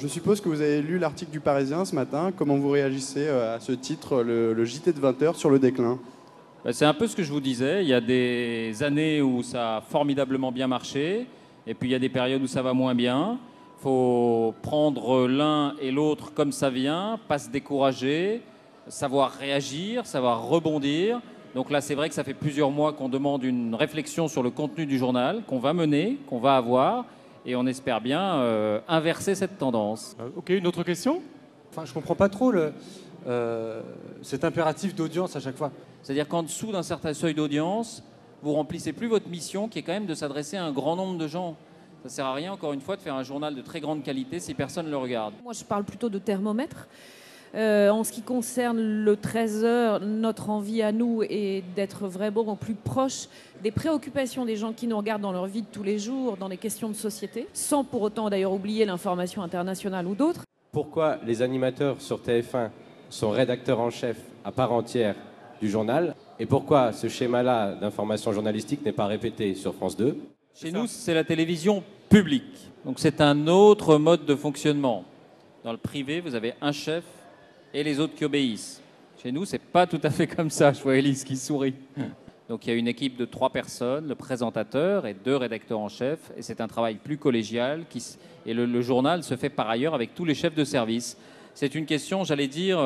Je suppose que vous avez lu l'article du Parisien ce matin. Comment vous réagissez à ce titre, le JT de 20h sur le déclin? C'est un peu ce que je vous disais. Il y a des années où ça a formidablement bien marché, et puis il y a des périodes où ça va moins bien. Il faut prendre l'un et l'autre comme ça vient, pas se décourager, savoir réagir, savoir rebondir. Donc là, c'est vrai que ça fait plusieurs mois qu'on demande une réflexion sur le contenu du journal, qu'on va mener, qu'on va avoir, et on espère bien inverser cette tendance. Ok, une autre question? Enfin, je comprends pas trop cet impératif d'audience à chaque fois. C'est-à-dire qu'en dessous d'un certain seuil d'audience, vous remplissez plus votre mission, qui est quand même de s'adresser à un grand nombre de gens. Ça sert à rien, encore une fois, de faire un journal de très grande qualité si personne ne le regarde. Moi, je parle plutôt de thermomètre. En ce qui concerne le 13h, notre envie à nous est d'être vraiment au plus proche des préoccupations des gens qui nous regardent dans leur vie de tous les jours, dans les questions de société, sans pour autant d'ailleurs oublier l'information internationale ou d'autres. Pourquoi les animateurs sur TF1 sont rédacteurs en chef à part entière du journal, et pourquoi ce schéma-là d'information journalistique n'est pas répété sur France 2? Chez nous, c'est la télévision publique. Donc c'est un autre mode de fonctionnement. Dans le privé, vous avez un chef et les autres qui obéissent. Chez nous, c'est pas tout à fait comme ça. Je vois Élise qui sourit. Donc il y a une équipe de 3 personnes, le présentateur et 2 rédacteurs en chef, et c'est un travail plus collégial. Et le journal se fait par ailleurs avec tous les chefs de service. C'est une question, j'allais dire,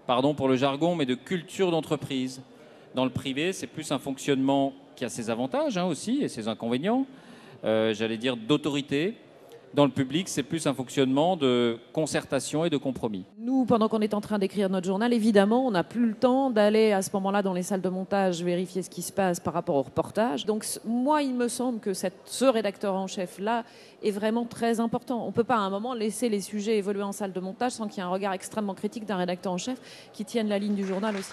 pardon pour le jargon, mais de culture d'entreprise. Dans le privé, c'est plus un fonctionnement qui a ses avantages aussi et ses inconvénients, j'allais dire d'autorité. Dans le public, c'est plus un fonctionnement de concertation et de compromis. Nous, pendant qu'on est en train d'écrire notre journal, évidemment, on n'a plus le temps d'aller à ce moment-là dans les salles de montage vérifier ce qui se passe par rapport au reportage. Donc moi, il me semble que ce rédacteur en chef-là est vraiment très important. On ne peut pas à un moment laisser les sujets évoluer en salle de montage sans qu'il y ait un regard extrêmement critique d'un rédacteur en chef qui tienne la ligne du journal aussi.